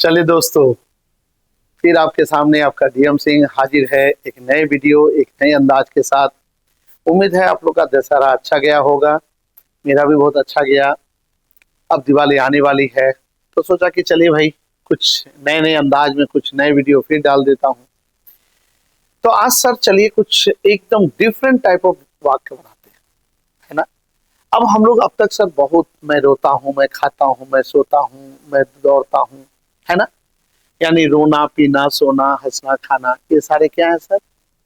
चलिए दोस्तों, फिर आपके सामने आपका डीएम सिंह हाजिर है एक नए वीडियो एक नए अंदाज के साथ। उम्मीद है आप लोग का दशहरा अच्छा गया होगा। मेरा भी बहुत अच्छा गया। अब दिवाली आने वाली है तो सोचा कि चलिए भाई कुछ नए नए अंदाज में कुछ नए वीडियो फिर डाल देता हूँ। तो आज सर चलिए कुछ एकदम डिफरेंट टाइप ऑफ वाक्य बनाते हैं, है ना। अब हम लोग अब तक सर बहुत मैं रोता हूँ, मैं खाता हूँ, मैं सोता हूँ, मैं दौड़ता हूँ, है ना। यानी रोना पीना सोना हंसना खाना ये सारे क्या है सर,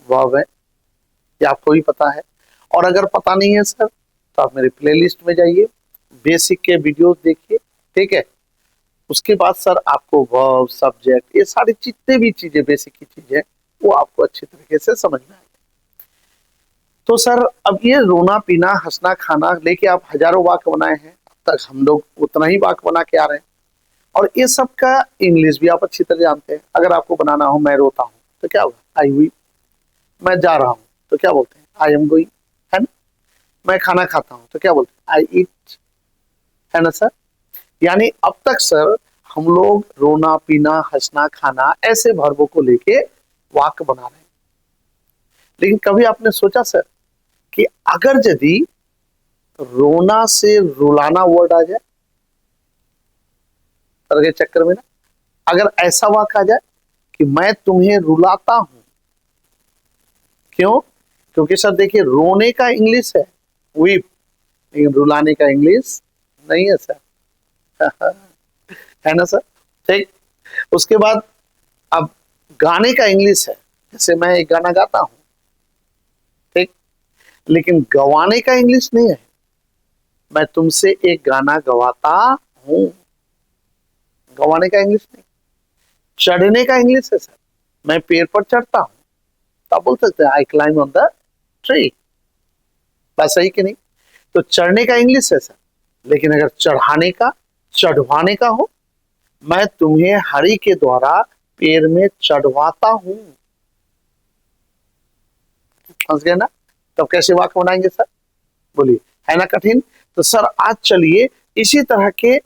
वर्ब है। ये आपको भी पता है। और अगर पता नहीं है सर तो आप मेरे प्लेलिस्ट में जाइए, बेसिक के वीडियोस देखिए, ठीक है। उसके बाद सर आपको वर्ब सब्जेक्ट ये सारी जितने भी चीजें बेसिक की चीजें वो आपको अच्छी तरीके से समझ में आएगी। तो सर अब ये रोना पीना हंसना खाना लेके आप हजारों वाक्य बनाए हैं, अब तक हम लोग उतना ही वाक्य बना के आ रहे हैं। और ये सब का इंग्लिश भी आप अच्छी तरह जानते हैं। अगर आपको बनाना हो मैं रोता हूँ तो क्या होगा, आई हुई। मैं जा रहा हूँ तो क्या बोलते हैं, आई एम गोइंग, है ना। मैं खाना खाता हूँ तो क्या बोलते हैं, आई ईट, है ना सर। यानी अब तक सर हम लोग रोना पीना हंसना खाना ऐसे वर्बों को लेके वाक्य बना रहे हैं। लेकिन कभी आपने सोचा सर कि अगर यदि रोना से रुलाना वर्ड आ जाए तरह के चक्कर में ना, अगर ऐसा वाक्य आ जाए कि मैं तुम्हें रुलाता हूं, क्यों, क्योंकि सर देखिए रोने का इंग्लिश है वीप, लेकिन रुलाने का इंग्लिश नहीं है सर। है ना सर। ठीक। उसके बाद अब गाने का इंग्लिश है, जैसे मैं एक गाना गाता हूं, ठीक, लेकिन गवाने का इंग्लिश नहीं है। मैं तुमसे एक गाना गवाता हूं, गवाने का इंग्लिश नहीं। चढ़ने का इंग्लिश है सर, मैं पेड़ पर चढ़ता हूं तो आप बोल सकते हैं I climb on the tree. बात सही कि नहीं। तो चढ़ने का इंग्लिश है सर, लेकिन अगर चढ़ाने का चढ़वाने का हो, मैं तुम्हें हरि के द्वारा पेड़ में चढ़वाता हूं। समझ गए ना। तब कैसे वाक्य बनाएंगे सर, बोलिए, है ना कठिन। तो सर आज चलिए इसी तरह के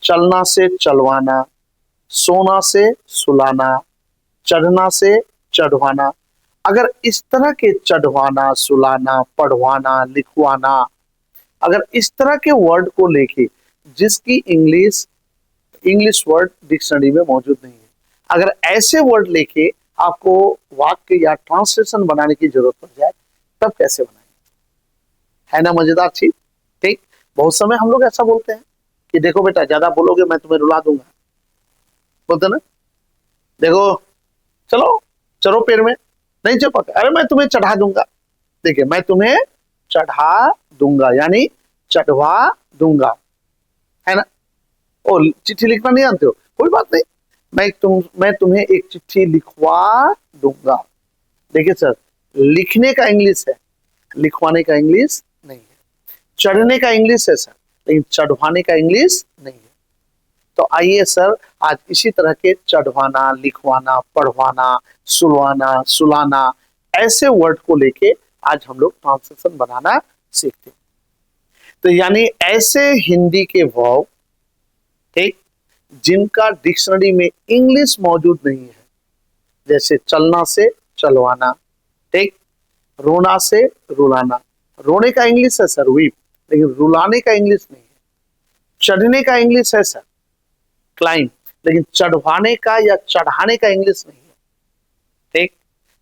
चलना से चलवाना, सोना से सुलाना, चढ़ना से चढ़वाना, अगर इस तरह के चढ़वाना सुलाना पढ़वाना लिखवाना, अगर इस तरह के वर्ड को लेके जिसकी इंग्लिश इंग्लिश वर्ड डिक्शनरी में मौजूद नहीं है, अगर ऐसे वर्ड लेके आपको वाक्य या ट्रांसलेशन बनाने की जरूरत पड़ जाए तब कैसे बनाएंगे, है ना मजेदार चीज। ठीक। बहुत समय हम लोग ऐसा बोलते हैं कि देखो बेटा ज्यादा बोलोगे मैं तुम्हें रुला दूंगा, बोलते ना। देखो चलो चलो पेड़ में, नहीं चल पाते, अरे मैं तुम्हें चढ़ा दूंगा। देखिए मैं तुम्हें चढ़ा दूंगा यानी चढ़वा दूंगा, है ना। ओ चिट्ठी लिखना नहीं जानते हो, कोई बात नहीं, मैं तुम्हें एक चिट्ठी लिखवा दूंगा। देखिए सर लिखने का इंग्लिश है, लिखवाने का इंग्लिश नहीं है। चढ़ने का इंग्लिश है सर, लेकिन चढ़वाने का इंग्लिश नहीं है। तो आइए सर आज इसी तरह के चढ़वाना लिखवाना पढ़वाना सुलवाना सुलाना ऐसे वर्ड को लेके आज हम लोग ट्रांसलेशन बनाना सीखते हैं। तो यानी ऐसे हिंदी के वर्ब, ठीक, जिनका डिक्शनरी में इंग्लिश मौजूद नहीं है, जैसे चलना से चलवाना, ठीक, रोना से रुलाना, रोने का इंग्लिश है सर वीप, लेकिन रुलाने का इंग्लिश नहीं है। चढ़ने का इंग्लिश है सर क्लाइंब, लेकिन चढ़वाने का या चढ़ाने का इंग्लिश नहीं है। ठीक।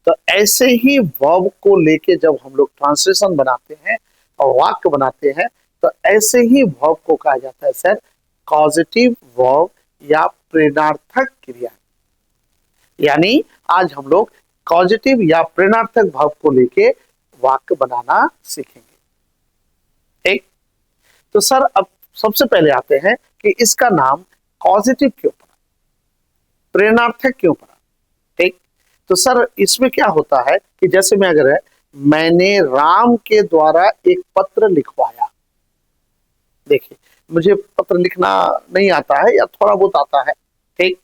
तो ऐसे ही वर्ब को लेके जब हम लोग ट्रांसलेशन बनाते हैं और वाक्य बनाते हैं तो ऐसे ही वर्ब को कहा जाता है सर कॉजेटिव वर्ब या प्रेरणार्थक क्रिया। यानी आज हम लोग कॉजेटिव या प्रेरणार्थक वर्ब को लेके वाक्य बनाना सीखेंगे। ठीक। तो सर अब सबसे पहले आते हैं कि इसका नाम पॉजिटिव क्यों पड़ा, प्रेरणार्थक क्यों पड़ा। ठीक। तो सर इसमें क्या होता है कि जैसे मैं अगर है मैंने राम के द्वारा एक पत्र लिखवाया, देखिए मुझे पत्र लिखना नहीं आता है या थोड़ा बहुत आता है, ठीक।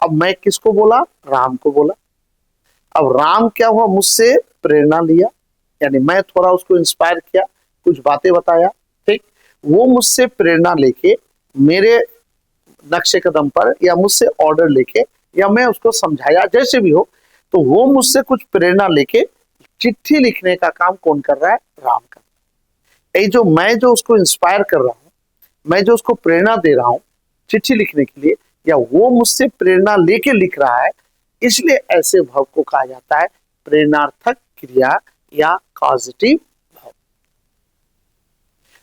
अब मैं किसको बोला, राम को बोला। अब राम क्या हुआ, मुझसे प्रेरणा लिया, यानी मैं थोड़ा उसको इंस्पायर किया, कुछ बातें बताया, ठीक। वो मुझसे प्रेरणा लेके मेरे नक्शे कदम पर या मुझसे ऑर्डर लेके या मैं उसको समझाया जैसे भी हो, तो वो मुझसे कुछ प्रेरणा लेके चिट्ठी लिखने का काम कौन कर रहा है? राम कर रहा है। ये जो मैं जो उसको इंस्पायर कर रहा हूँ, मैं जो उसको प्रेरणा दे रहा हूँ चिट्ठी लिखने के लिए, या वो मुझसे प्रेरणा लेके लिख रहा है, इसलिए ऐसे भाव को कहा जाता है प्रेरणार्थक क्रिया या पॉजिटिव भाव।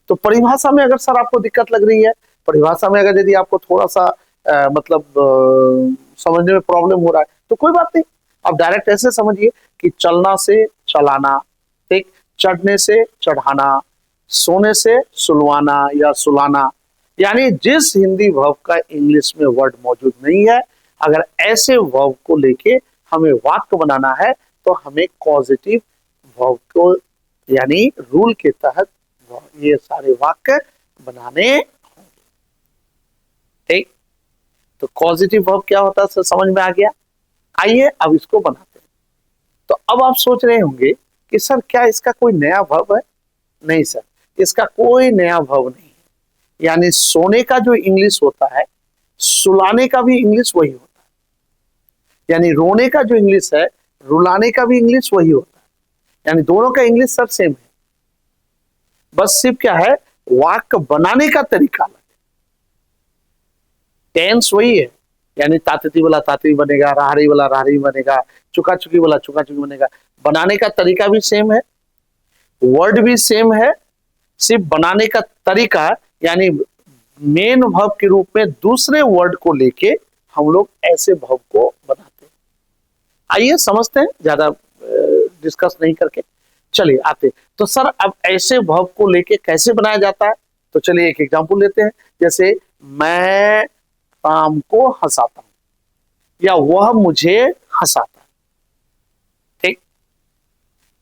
तो परिभाषा में अगर सर आपको दिक्कत लग रही है, परिभाषा में अगर यदि आपको थोड़ा सा समझने में प्रॉब्लम हो रहा है, तो कोई बात नहीं, आप डायरेक्ट ऐसे समझिए कि चलना से चलाना, ठीक, चढ़ने से चढ़ाना, सोने से सुलवाना या सुलाना, यानी जिस हिंदी वर्ब का इंग्लिश में वर्ड मौजूद नहीं है, अगर ऐसे वर्ब को लेके हमें वाक्य बनाना है तो हमें पॉजिटिव वर्ब को यानी रूल के तहत ये सारे वाक्य बनाने होंगे। ठीक, तो पॉजिटिव वर्ब क्या होता है सर, समझ में आ गया? आइए अब इसको बनाते हैं। तो अब आप सोच रहे होंगे कि सर क्या इसका कोई नया वर्ब है? नहीं सर, इसका कोई नया वर्ब नहीं है। यानी सोने का जो इंग्लिश होता है, सुलाने का भी इंग्लिश वही होता है। यानी रोने का जो इंग्लिश है, रुलाने का भी इंग्लिश वही होता है। यानी दोनों का इंग्लिश सर सेम है, बस सिर्फ क्या है, वाक्य बनाने का तरीका अलग है। टेंस वही है, यानी तातती वाला तातती बनेगा, राहरी वाला राहरी बनेगा, चुका चुकी वाला चुका चुकी बनेगा। बनाने का तरीका भी सेम है, वर्ड भी सेम है, सिर्फ बनाने का तरीका यानी मेन वर्ब के रूप में दूसरे वर्ड को लेके हम लोग ऐसे वर्ब को बनाते हैं। आइए समझते हैं, ज्यादा डिस्कस नहीं करके चलिए आते। तो सर अब ऐसे वर्ब को लेके कैसे बनाया जाता है, तो चलिए एक एग्जांपल लेते हैं। जैसे मैं राम को हंसाता हूं या वह मुझे हंसाता है। ठीक,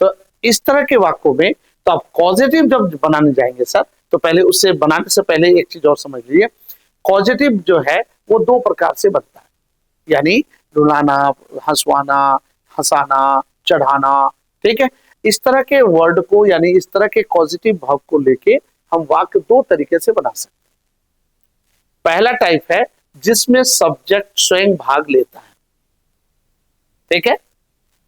तो इस तरह के वाक्यों में तो आप पॉजिटिव जब बनाने जाएंगे सर, तो पहले उससे बनाने से पहले एक चीज और समझ लीजिए। पॉजिटिव जो है वो दो प्रकार से बनता है, यानी रुलाना, हंसवाना, हंसाना, चढ़ाना। ठीक है, इस तरह के वर्ड को यानी इस तरह के पॉजिटिव भाव को लेके हम वाक्य दो तरीके से बना सकते हैं। पहला टाइप है जिसमें सब्जेक्ट स्वयं भाग लेता है। ठीक है,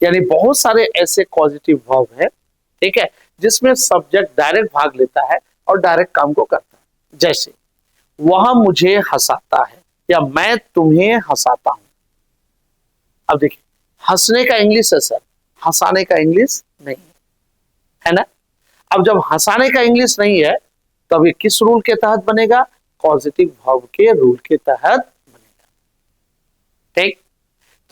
यानी बहुत सारे ऐसे पॉजिटिव भाव है, ठीक है, जिसमें सब्जेक्ट डायरेक्ट भाग लेता है और डायरेक्ट काम को करता है। जैसे वह मुझे हंसाता है या मैं तुम्हें हंसाता हूं। अब देखिए, हंसने का इंग्लिश है सर, हंसाने का इंग्लिश नहीं है ना। अब जब हंसाने का इंग्लिश नहीं है, तब ये किस रूल के तहत बनेगा? पॉजिटिव वर्ब के रूल के तहत बनेगा। ठीक,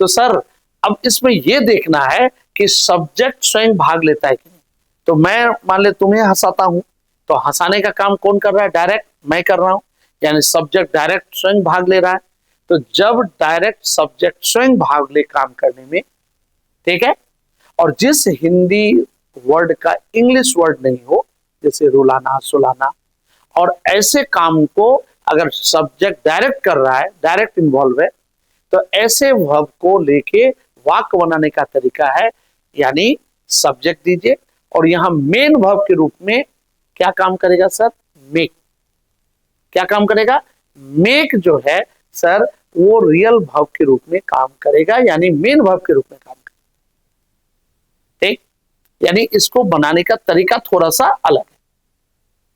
तो सर अब इसमें यह देखना है कि सब्जेक्ट स्वयं भाग लेता है कि नहीं। तो मैं मान ले तुम्हें हंसाता हूं, तो हंसाने का काम कौन कर रहा है? डायरेक्ट मैं कर रहा हूं, यानी सब्जेक्ट डायरेक्ट स्वयं भाग ले रहा है। तो जब डायरेक्ट सब्जेक्ट स्वयं भाग ले काम करने में, ठीक है, और जिस हिंदी वर्ड का इंग्लिश वर्ड नहीं हो, जैसे रुलाना, सुलाना, और ऐसे काम को अगर सब्जेक्ट डायरेक्ट कर रहा है, डायरेक्ट इन्वॉल्व है, तो ऐसे वर्ब को लेके वाक्य बनाने का तरीका है, यानी सब्जेक्ट दीजिए और यहां मेन वर्ब के रूप में क्या काम करेगा सर? मेक। क्या काम करेगा? मेक जो है सर वो रियल वर्ब के रूप में काम करेगा, यानी मेन वर्ब के रूप में काम करेगा। ठीक, यानी इसको बनाने का तरीका थोड़ा सा अलग है,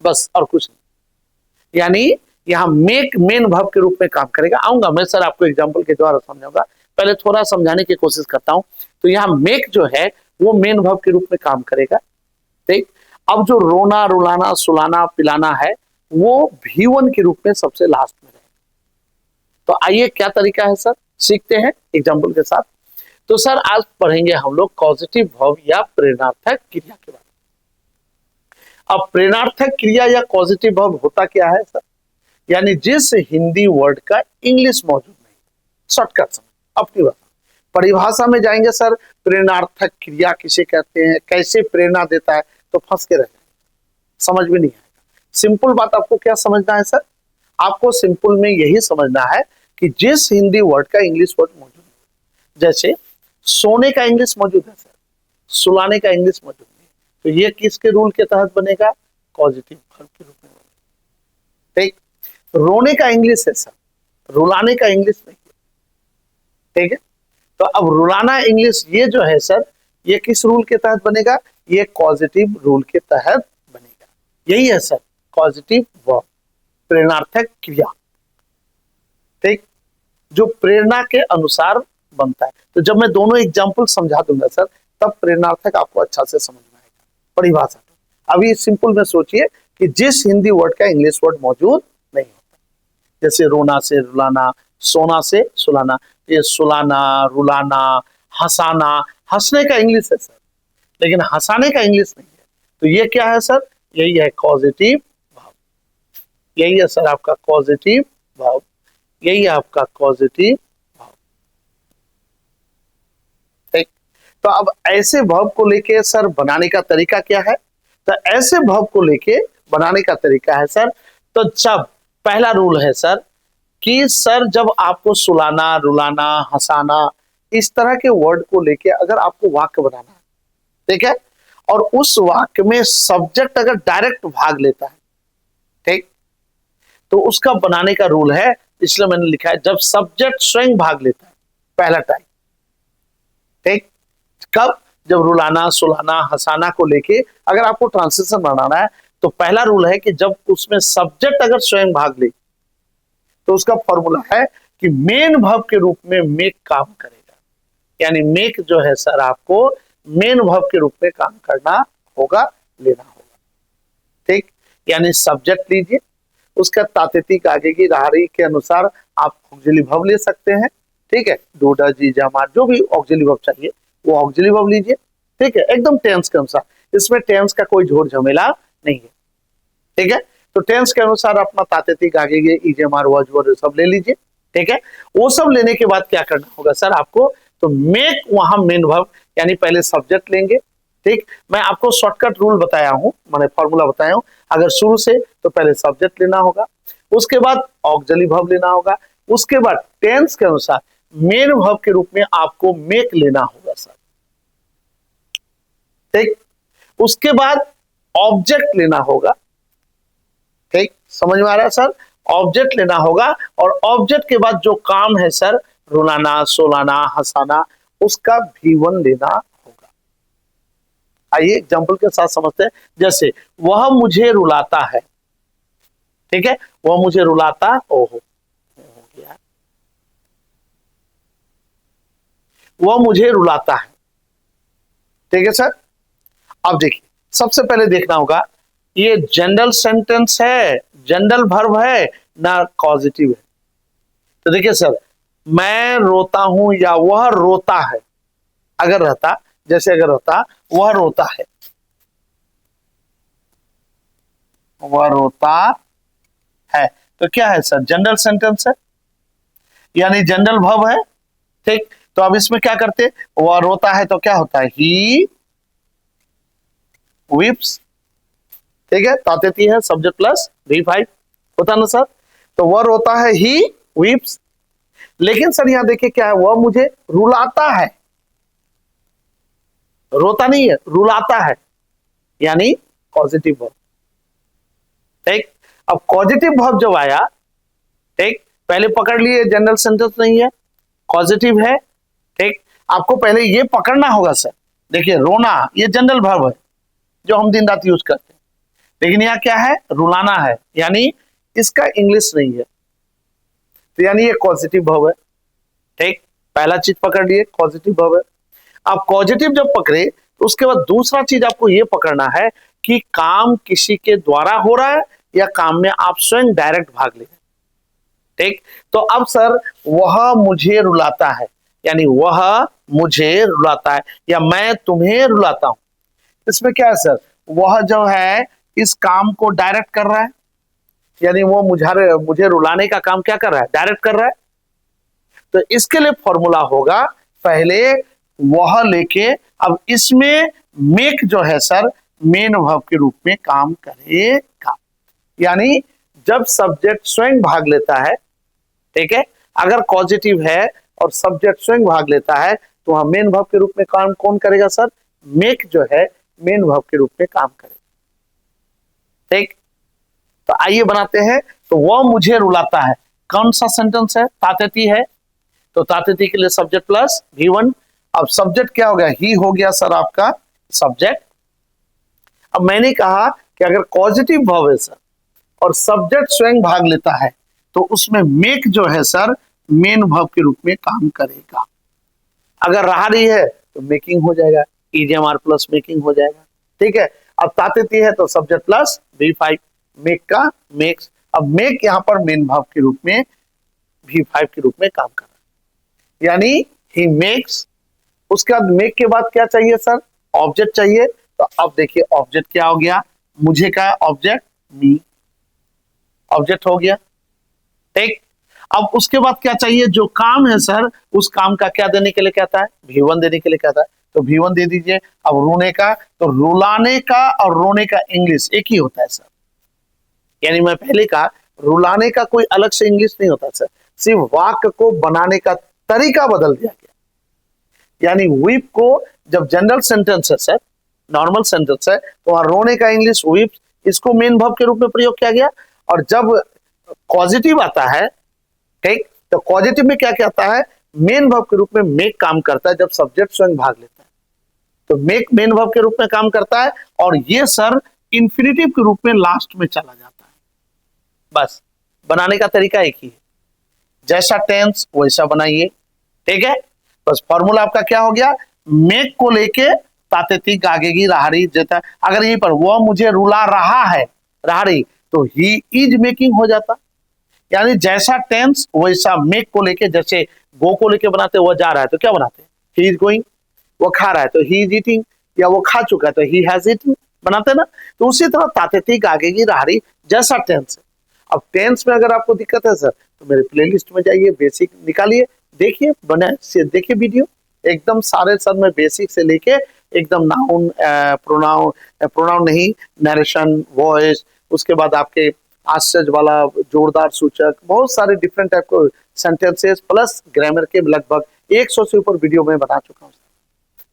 बस और कुछ नहीं। यानी यहां मेक मेन वर्ब के रूप में काम करेगा। आऊंगा मैं सर आपको एग्जांपल के द्वारा समझाऊंगा, पहले थोड़ा समझाने की कोशिश करता हूं। तो यहां मेक जो है वो मेन वर्ब के रूप में काम करेगा। ठीक, अब जो रोना, रुलाना, सुलाना, पिलाना है वो V1 के रूप में सबसे लास्ट में रहेगा। तो आइए क्या तरीका है सर, सीखते हैं एग्जांपल के साथ। तो सर आज पढ़ेंगे हम लोग पॉजिटिव वर्ब या प्रेरणार्थक क्रिया के बारे में। अब प्रेरणार्थक क्रिया या पॉजिटिव वर्ब होता क्या है सर? यानी जिस हिंदी वर्ड का इंग्लिश मौजूद नहीं। शॉर्टकट समझ, अपनी बात परिभाषा में जाएंगे सर, प्रेरणार्थक क्रिया किसे कहते हैं, कैसे प्रेरणा देता है, तो फंस के रह जाएंगे, समझ में नहीं आएगा। सिंपल बात आपको क्या समझना है सर? आपको सिंपल में यही समझना है कि जिस हिंदी वर्ड का इंग्लिश वर्ड मौजूद है, जैसे सोने का इंग्लिश मौजूद है सर, सुलाने का इंग्लिश मौजूद नहीं, तो ये किसके रूल के तहत बनेगा? पॉजिटिव वर्ब के रूप में बनेगा। ठीक, रोने का इंग्लिश है सर, रुलाने का इंग्लिश नहीं है, ठीक है। तो अब रुलाना इंग्लिश ये जो है सर, ये किस रूल के तहत बनेगा, ये कॉजेटिव रूल के तहत बनेगा। यही है सर कॉजेटिव वर्ब, प्रेरणार्थक क्रिया, ठीक, जो प्रेरणा के अनुसार बनता है। तो जब मैं दोनों एग्जाम्पल समझा दूंगा सर, तब प्रेरणार्थक आपको अच्छा से समझ में आएगा परिभाषा। अभी सिंपल में सोचिए कि जिस हिंदी वर्ड का इंग्लिश वर्ड मौजूद नहीं होता, जैसे रोना से रुलाना, सोना से सुलाना, ये सुलाना, रुलाना, हंसाना, हंसने का इंग्लिश है सर, लेकिन हंसाने का इंग्लिश नहीं है। तो ये क्या है सर, यही है कॉजेटिव भाव, यही है सर आपका कॉजेटिव भाव, यही है आपका कॉजेटिव भाव, ठीक। तो अब ऐसे भाव को लेके सर बनाने का तरीका क्या है, तो ऐसे भाव को लेके बनाने का तरीका है सर, तो जब पहला रूल है सर कि सर जब आपको सुलाना, रुलाना, हंसाना, इस तरह के वर्ड को लेके अगर आपको वाक्य बनाना है, ठीक है, और उस वाक्य में सब्जेक्ट अगर डायरेक्ट भाग लेता है, ठीक, तो उसका बनाने का रूल है, इसलिए मैंने लिखा है जब सब्जेक्ट स्वयं भाग लेता है, पहला टाइप, ठीक। कब, जब रुलाना, सुलाना, हंसाना को लेके अगर आपको ट्रांसलेशन बनाना है, तो पहला रूल है कि जब उसमें सब्जेक्ट अगर स्वयं भाग ले, तो उसका फॉर्मूला है कि मेन वर्ब के रूप में मेक काम करेगा, यानी मेक जो है सर आपको मेन वर्ब के रूप में काम करना होगा, लेना होगा, ठीक। यानी सब्जेक्ट लीजिए, उसका तात्विक आगे की राहरी के अनुसार आप ऑक्सिलरी वर्ब ले सकते हैं, ठीक है, डू डज जी जमा जो भी ऑक्सिलरी वर्ब चाहिए वो ऑक्सिलरी वर्ब लीजिए, ठीक है, एकदम टेंस के अनुसार, इसमें टेंस का कोई झोर झमेला नहीं है, ठीक है। तो टेंस के अनुसार अपना तात्विक आगे के ईजेमार वज वर सब ले लीजिए, ठीक है। वो सब लेने के बाद क्या करना होगा सर आपको, तो मेक वहां मेन वर्ब, यानी पहले सब्जेक्ट लेंगे, ठीक। मैं आपको शॉर्टकट रूल बताया हूं, मैंने फॉर्मूला बताया हूं, अगर शुरू से तो पहले सब्जेक्ट लेना होगा, उसके बाद ऑक्सिलरी वर्ब लेना होगा, उसके बाद टेंस के अनुसार मेन वर्ब के रूप में आपको मेक लेना होगा सर, ठीक। उसके बाद ऑब्जेक्ट लेना होगा, ठीक, समझ में आ रहा है सर, ऑब्जेक्ट लेना होगा, और ऑब्जेक्ट के बाद जो काम है सर रुलाना, सोलाना, हंसाना, उसका V1 लेना होगा। आइए एग्जांपल के साथ समझते हैं, जैसे वह मुझे रुलाता है, ठीक है, वह मुझे रुलाता, ओहो हो गया, वह मुझे रुलाता है, ठीक है सर। अब देखिए सबसे पहले देखना होगा ये जनरल सेंटेंस है, जनरल वर्ब है ना कॉजेटिव है। तो देखिए सर, मैं रोता हूं या वह रोता है, अगर रहता, जैसे अगर रहता वह रोता है, वह रोता है, तो क्या है सर, जनरल सेंटेंस है, यानी जनरल वर्ब है, ठीक। तो अब इसमें क्या करते, वह रोता है तो क्या होता है, ही वीप्स, ठीक है, तातेती है सब्जेक्ट प्लस V5 होता ना सर, तो वह रोता है ही वीप्स। लेकिन सर यहां देखिए क्या है, वह मुझे रुलाता है, रोता नहीं है, रुलाता है, यानी पॉजिटिव वर्ब, ठीक। अब पॉजिटिव वर्ब जब आया, ठीक, पहले पकड़ लिए जनरल सेंटेंस नहीं है, पॉजिटिव है, ठीक, आपको पहले ये पकड़ना होगा सर। देखिए रोना ये जनरल वर्ब है जो हम दिन रात यूज करते हैं, लेकिन यहाँ क्या है, रुलाना है, यानी इसका इंग्लिश नहीं है, तो यानी ये पॉजिटिव वर्ब है, ठीक। पहला चीज पकड़ लिए पॉजिटिव वर्ब है। अब पॉजिटिव जब पकड़े तो उसके बाद दूसरा चीज आपको ये पकड़ना है कि काम किसी के द्वारा हो रहा है या काम में आप स्वयं डायरेक्ट भाग ले, ठीक। तो अब सर वह मुझे रुलाता है, यानी वह मुझे रुलाता है या मैं तुम्हें रुलाता हूं, इसमें क्या है सर, वह जो है इस काम को डायरेक्ट कर रहा है, यानी वो मुझे रुलाने का काम क्या कर रहा है, डायरेक्ट कर रहा है। तो इसके लिए फॉर्मूला होगा पहले वह लेके, अब इसमें मेक जो है सर मेन वर्ब के रूप में काम करेगा, यानी जब सब्जेक्ट स्वयं भाग लेता है, ठीक है, अगर पॉजिटिव है और सब्जेक्ट स्वयं भाग लेता है तो वहां मेन वर्ब के रूप में काम कौन करेगा सर, मेक जो है मेन वर्ब के रूप में काम करेगा, ठीक। तो आइए बनाते हैं, तो वह मुझे रुलाता है, कौन सा सेंटेंस है? तातेती है, तो तातेती के लिए सब्जेक्ट प्लस V1। अब सब्जेक्ट क्या हो गया? ही हो गया सर आपका सब्जेक्ट। अब मैंने कहा कि अगर पॉजिटिव वर्ब है सर और सब्जेक्ट स्वयं भाग लेता है तो उसमें मेक जो है सर मेन वर्ब के रूप में काम करेगा। अगर रहा रही है तो मेकिंग हो जाएगा, ईडीएमआर प्लस मेकिंग हो जाएगा। ठीक है, अब तातेती है तो सब्जेक्ट प्लस V5, मेक का मेक्स। अब मेक यहां पर मेन वर्ब के रूप में V5 के रूप में काम कर रहा है, यानी ही मेक्स। उसके बाद मेक के बाद क्या चाहिए सर? ऑब्जेक्ट चाहिए। तो अब देखिए ऑब्जेक्ट क्या हो गया? मुझे का ऑब्जेक्ट मी, ऑब्जेक्ट हो गया। ठीक, अब उसके बाद क्या चाहिए? जो काम है सर उस काम का क्या देने के लिए कहता है? V1 देने के लिए कहता है, तो V1 दे दीजिए। अब रोने का, तो रुलाने का और रोने का इंग्लिश एक ही होता है सर। यानी मैं पहले कहा रुलाने का कोई अलग से इंग्लिश नहीं होता सर, सिर्फ वाक्य को बनाने का तरीका बदल दिया गया। यानी वीप को जब जनरल सेंटेंस है सर, नॉर्मल सेंटेंस है, तो वहां रोने का इंग्लिश वीप, इसको मेन वर्ब के रूप में प्रयोग किया गया। और जब पॉजिटिव आता है, ठीक, तो पॉजिटिव में क्या कहता है? मेन वर्ब के रूप में मेक काम करता है जब सब्जेक्ट स्वयं भाग लेता है, तो मेक मेन वर्ब के रूप में काम करता है। और ये सर इंफिनिटिव के रूप में लास्ट में चला जाता है। बस बनाने का तरीका एक ही है, जैसा टेंस वैसा बनाइए। ठीक है, बस फॉर्मूला आपका क्या हो गया? मेक को लेके तातेती गागेगी रहारी जेता। अगर यहीं पर वो मुझे रुला रहा है रहारी, तो ही इज मेकिंग हो जाता। यानी जैसा टेंस वैसा मेक को लेके, जैसे गो को लेके बनाते वो जा रहा है तो क्या बनाते हैं? He is going. वो खा रहा है तो ही इज ईटिंग, या वो खा चुका है तो ही हैज ईटन, बनाते ना। तो उसी तरह तातेती गागेगी रहारी जैसा टेंस है। अब टेंस में अगर आपको दिक्कत है सर तो मेरे प्लेलिस्ट में जाइए, बेसिक निकालिए, देखिए, बनाए, देखिए वीडियो एकदम सारे सर में बेसिक से लेके एकदम नाउन, प्रोनाउन, प्रोनाउन नहीं, नरेशन, वॉइस, उसके बाद आपके आश्चर्य वाला, जोरदार सूचक, बहुत सारे डिफरेंट टाइप को सेंटेंसेस प्लस ग्रामर के लगभग 100 से ऊपर वीडियो में बना चुका हूँ।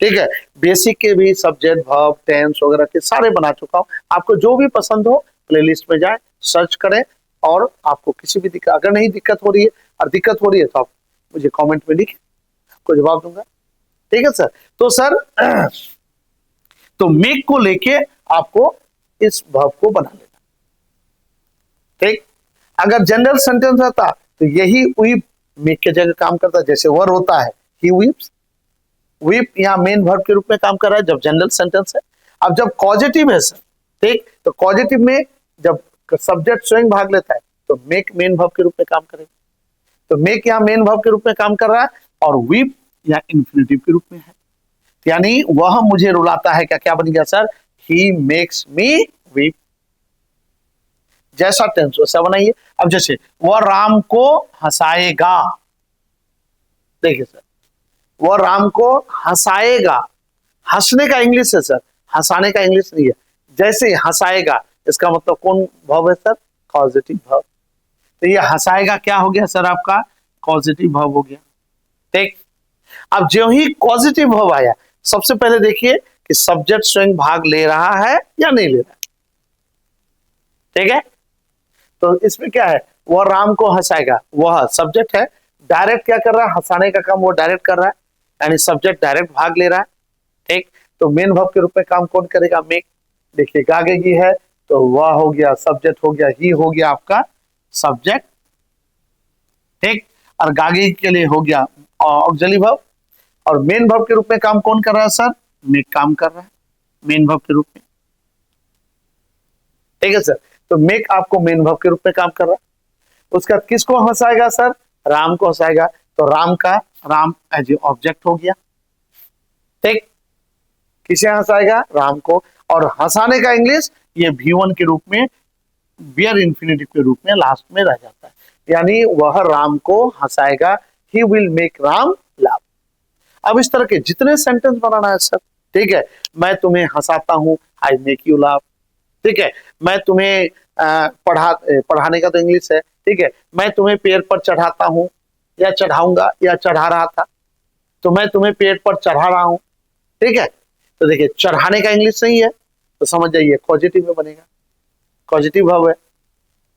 ठीक है, बेसिक के भी सब्जेक्ट वर्ब टेंस वगैरह के सारे बना चुका हूँ। आपको जो भी पसंद हो प्लेलिस्ट में जाए, सर्च करें, और आपको किसी भी दिक्कत, अगर नहीं दिक्कत हो रही है और दिक्कत हो रही है तो आप मुझे कमेंट में लिखें, आपको जवाब दूंगा। ठीक है सर, तो सर तो मेक को लेके आपको इस वर्ब को बना लेना। ठीक, अगर जनरल सेंटेंस रहता तो यही वीप मेक के जगह काम करता, जैसे वर्ब होता है ही वीप्स, वीप यहाँ मेन वर्ब के रूप में काम कर रहा है जब जनरल सेंटेंस है। अब जब पॉजिटिव है सर, ठीक, तो पॉजिटिव में जब सब्जेक्ट स्वयं भाग लेता है तो मेक मेन वर्ब के रूप में काम करेगा। तो मेक यहाँ मेन वर्ब के रूप में काम कर रहा है और वीप यहाँ इन्फिनिटिव के रूप में है, यानी वह मुझे रुलाता है। क्या क्या बन गया sir? He makes me weep. जैसा टेंस वैसा बनाइए। अब जैसे वह राम को हंसाएगा, देखिए सर, वह राम को हंसाएगा, हंसने का इंग्लिश है सर, हंसाने का इंग्लिश नहीं है। जैसे हंसाएगा इसका मतलब कौन वर्ब है सर? Positive verb. तो ये हंसाएगा क्या हो गया सर? आपका पॉजिटिव वर्ब हो गया। ठीक, अब जो ही पॉजिटिव वर्ब आया, सबसे पहले देखिए कि सब्जेक्ट स्वयं भाग ले रहा है या नहीं ले रहा है। ठीक है, तो इसमें क्या है? वह राम को हंसाएगा, वह सब्जेक्ट है, डायरेक्ट क्या कर रहा है? हंसाने का काम वो डायरेक्ट कर रहा है, यानी सब्जेक्ट डायरेक्ट भाग ले रहा है। ठीक, तो मेन वर्ब के रूप में काम कौन करेगा? मेक। देखिए गागेगी है तो वह हो गया सब्जेक्ट, हो गया ही, हो गया आपका सब्जेक्ट। ठीक, और गागेगी के लिए हो गया ऑक्सिलरी वर्ब। और मेन वर्ब के रूप में काम कौन कर रहा है सर? मेक काम कर रहा है मेन वर्ब के रूप में। ठीक है सर, तो मेक आपको मेन वर्ब के रूप में काम कर रहा है। उसका किसको हंसाएगा सर? राम को हंसाएगा, तो राम का राम एज ए ऑब्जेक्ट हो गया। ठीक, किसे हंसाएगा? राम को। और हंसाने का इंग्लिश ये V1 के रूप में, बियर इन्फिनिटिव के रूप में लास्ट में रह जाता है, यानी वह राम को हंसाएगा, he will make Ram laugh. अब इस तरह के जितने सेंटेंस बनाना है सर, ठीक है, मैं तुम्हें हंसाता हूं, आई मेक यू लाफ। ठीक है, मैं तुम्हें पढ़ाने का तो इंग्लिश है, ठीक है, मैं तुम्हें पेड़ पर चढ़ाता हूं या चढ़ाऊंगा या चढ़ा रहा था, तो मैं तुम्हें पेड़ पर चढ़ा रहा हूं। ठीक है, तो देखिए चढ़ाने का इंग्लिश नहीं है तो समझ जाइए पॉजिटिव में बनेगा, पॉजिटिव वर्ब है।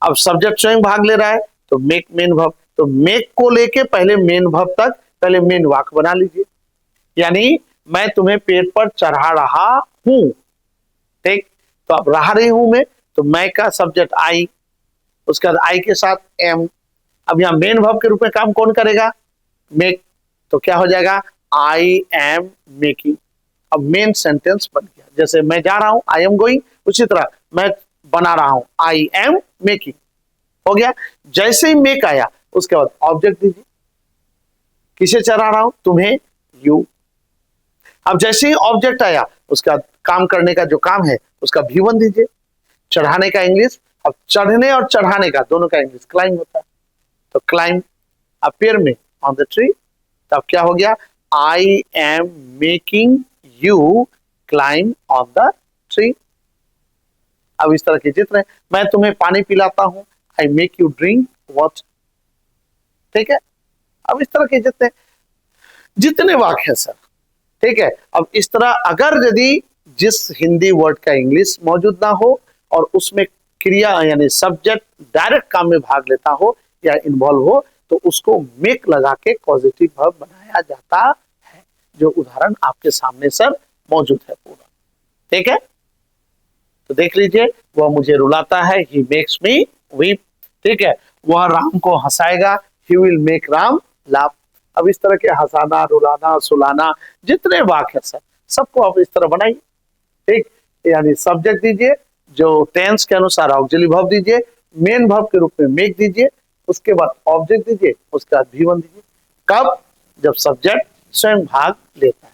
अब सब्जेक्ट स्वयं भाग ले रहा है तो मेक मेन वर्ब, तो मेक को लेके पहले मेन वर्ब तक पहले मेन वाक्य बना लीजिए। यानी मैं तुम्हें पेड़ पर चढ़ा रहा हूं, ठीक, तो अब रहा रही हूं मैं, तो मैं का सब्जेक्ट आई, उसके बाद आई के साथ एम। अब यहां मेन वर्ब के रूप में काम कौन करेगा? मेक, तो क्या हो जाएगा? I am making. अब मेन सेंटेंस बन गया, जैसे मैं जा रहा हूं आई एम गोइंग, उसी तरह मैं बना रहा हूं आई एम मेकिंग, हो गया। जैसे ही मेक आया उसके बाद ऑब्जेक्ट दीजिए, किसे चढ़ा रहा हूं? तुम्हें, यू। अब जैसे ही ऑब्जेक्ट आया उसके बाद काम करने का जो काम है उसका V1 दीजिए। चढ़ाने का इंग्लिश, अब चढ़ने और चढ़ाने का दोनों का इंग्लिश क्लाइंब होता है, तो क्लाइंब। अपीयर में ऑन द ट्री, तब क्या हो गया? I am making you climb on the tree. अब इस तरह के जितने, मैं तुम्हें पानी पिलाता हूं, I make you drink water, ठीक है। अब इस तरह के जितने जितने वाक्य है सर, ठीक है। अब इस तरह अगर यदि जिस हिंदी वर्ड का इंग्लिश मौजूद ना हो और उसमें क्रिया यानी सब्जेक्ट डायरेक्ट काम में भाग लेता हो या इन्वॉल्व हो, तो उसको मेक लगा के पॉजिटिव वर्ब बनाया जाता है, जो उदाहरण आपके सामने सर मौजूद है पूरा, ठीक है। तो देख लीजिए, वह मुझे रुलाता है, ही मेक्स मी वीप, ठीक है। वह राम को हंसाएगा, he will make Ram laugh. अब इस तरह के हंसाना, रुलाना, सुलाना जितने वाक्य सर, सबको आप इस तरह बनाइए, ठीक। यानी सब्जेक्ट दीजिए, जो टेंस के अनुसार ऑक्सिलरी वर्ब दीजिए, मेन वर्ब के रूप में मेक दीजिए, उसके बाद ऑब्जेक्ट दीजिए, उसके बाद V1 दीजिए। कब? जब सब्जेक्ट स्वयं भाग लेता है।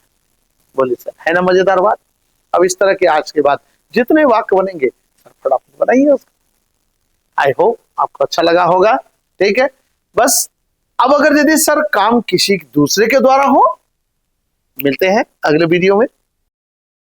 बोलिए सर, है ना मजेदार बात? अब इस तरह के आज के बाद जितने वाक्य बनेंगे सर फटाफट बनाइए उसको। आई होप आपको अच्छा लगा होगा, ठीक है। बस अब अगर यदि सर काम किसी दूसरे के द्वारा हो, मिलते हैं अगले वीडियो में।